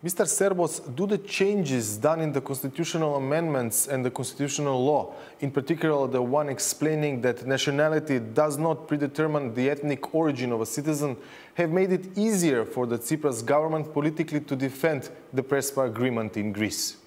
Mr. Serbos, do the changes done in the constitutional amendments and the constitutional law, in particular the one explaining that nationality does not predetermine the ethnic origin of a citizen, have made it easier for the Tsipras government politically to defend the Prespa agreement in Greece?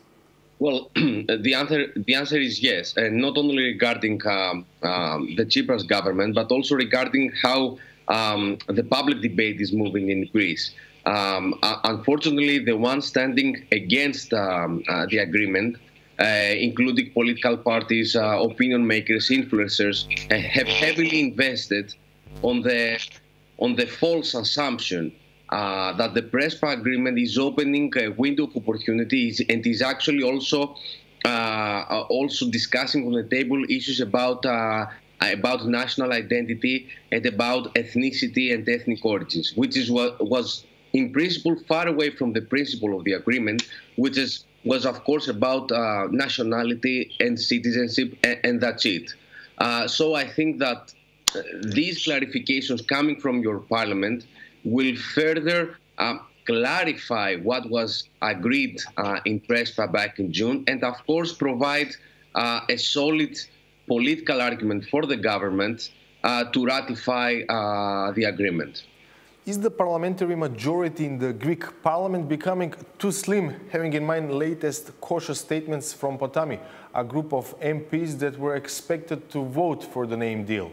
Well, the answer is yes, and not only regarding the Tsipras government, but also regarding how the public debate is moving in Greece. Unfortunately, the ones standing against the agreement, including political parties, opinion makers, influencers, have heavily invested on the false assumption that the Prespa agreement is opening a window of opportunities and is actually also discussing on the table issues about national identity and about ethnicity and ethnic origins, which is what was in principle far away from the principle of the agreement, which was of course about nationality and citizenship, and that's it. So I think that these clarifications coming from your parliament will further clarify what was agreed in Prespa back in June, and of course provide a solid political argument for the government to ratify the agreement. Is the parliamentary majority in the Greek parliament becoming too slim, having in mind latest cautious statements from Potami, a group of MPs that were expected to vote for the name deal?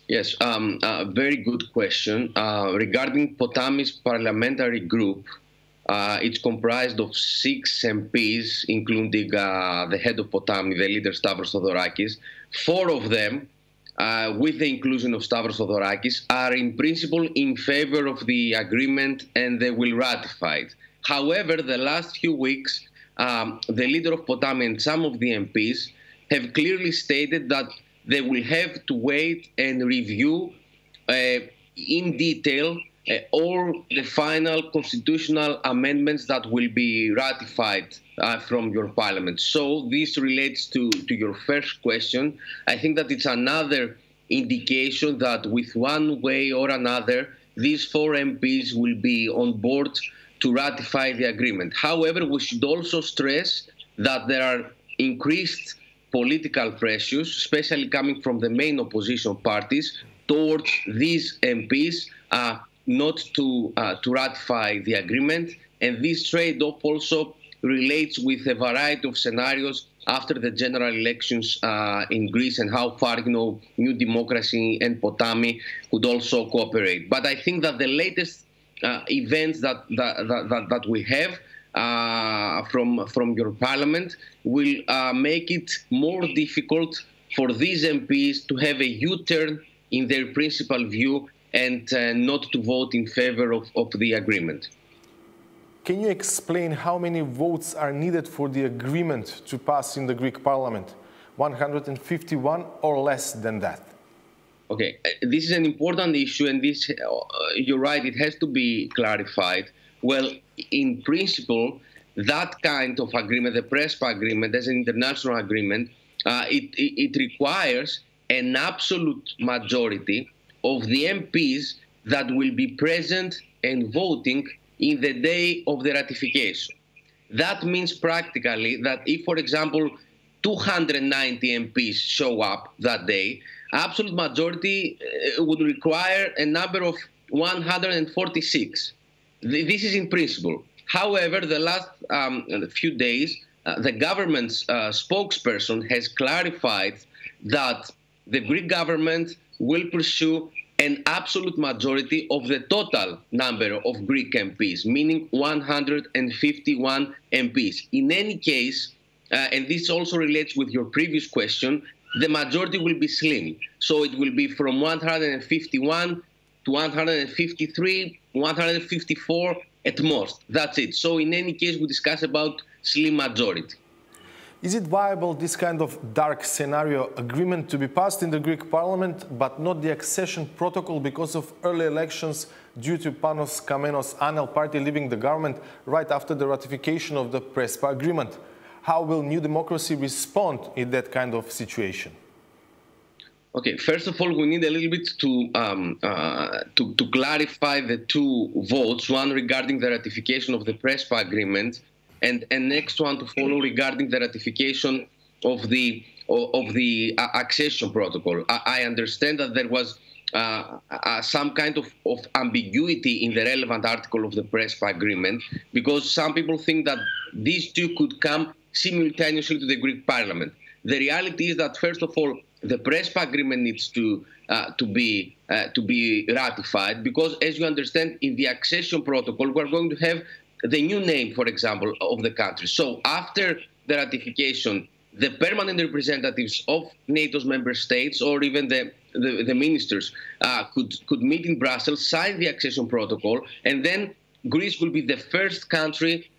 Yes, very good question. Regarding Potami's parliamentary group, it's comprised of 6 MPs, including the head of Potami, the leader Stavros Theodorakis. 4 of them, with the inclusion of Stavros Theodorakis, are in principle in favor of the agreement and they will ratify it. However, the last few weeks, the leader of Potami and some of the MPs have clearly stated that they will have to wait and review in detail all the final constitutional amendments that will be ratified from your parliament. So this relates to your first question. I think that it's another indication that with one way or another, these 4 MPs will be on board to ratify the agreement. However, we should also stress that there are increased political pressures, especially coming from the main opposition parties, towards these MPs not to ratify the agreement. And this trade-off also relates with a variety of scenarios after the general elections in Greece and how far, New Democracy and Potami could also cooperate. But I think that the latest events that we have from your parliament will make it more difficult for these MPs to have a U-turn in their principal view and not to vote in favor of the agreement. Can you explain how many votes are needed for the agreement to pass in the Greek parliament? 151 or less than that? Okay, this is an important issue, and this, you're right, it has to be clarified. Well, in principle, that kind of agreement, the Prespa agreement, as an international agreement, it requires an absolute majority of the MPs that will be present and voting in the day of the ratification. That means practically that if, for example, 290 MPs show up that day, absolute majority would require a number of 146. This is in principle. However, the last few days, the government's spokesperson has clarified that the Greek government will pursue an absolute majority of the total number of Greek MPs, meaning 151 MPs. In any case, and this also relates with your previous question, the majority will be slim. So it will be from 151 to 153, 154 at most. That's it. So in any case, we discuss about slim majority. Is it viable, this kind of dark scenario agreement to be passed in the Greek parliament, but not the accession protocol because of early elections due to Panos Kamenos' ANEL party leaving the government right after the ratification of the Prespa agreement? How will New Democracy respond in that kind of situation? Okay, first of all, we need a little bit to clarify the two votes, one regarding the ratification of the Prespa agreement, and next one to follow regarding the ratification of the accession protocol. I understand that there was some kind of ambiguity in the relevant article of the Prespa agreement, because some people think that these two could come simultaneously to the Greek Parliament. The reality is that, first of all, the Prespa agreement needs to be ratified, because, as you understand, in the accession protocol, we're going to have the new name, for example, of the country. So after the ratification, the permanent representatives of NATO's member states, or even the ministers, could meet in Brussels, sign the accession protocol, and then Greece will be the first country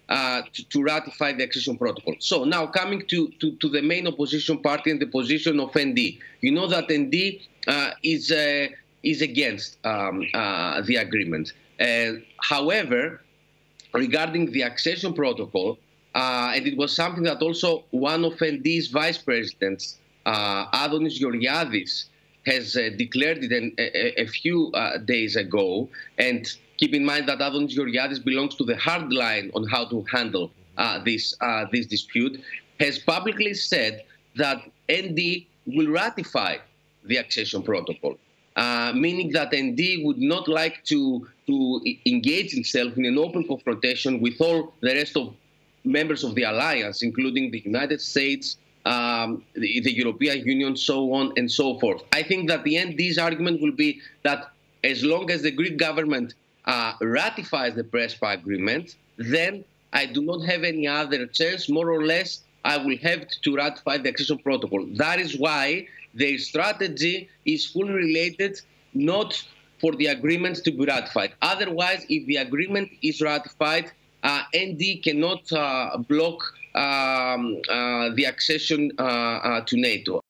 to ratify the accession protocol. So now, coming to the main opposition party and the position of ND, you know that ND is against the agreement. However, regarding the accession protocol, and it was something that also one of ND's vice presidents, Adonis Georgiadis, has declared it a few days ago. And keep in mind that Adonis Georgiadis belongs to the hard line on how to handle this dispute, has publicly said that ND will ratify the accession protocol, meaning that ND would not like to engage itself in an open confrontation with all the rest of members of the alliance, including the United States, the European Union, so on and so forth. I think that the ND's argument will be that as long as the Greek government ratifies the Prespa agreement, then I do not have any other chance. More or less, I will have to ratify the accession protocol. That is why their strategy is fully related, not for the agreement to be ratified. Otherwise, if the agreement is ratified, ND cannot block the accession to NATO.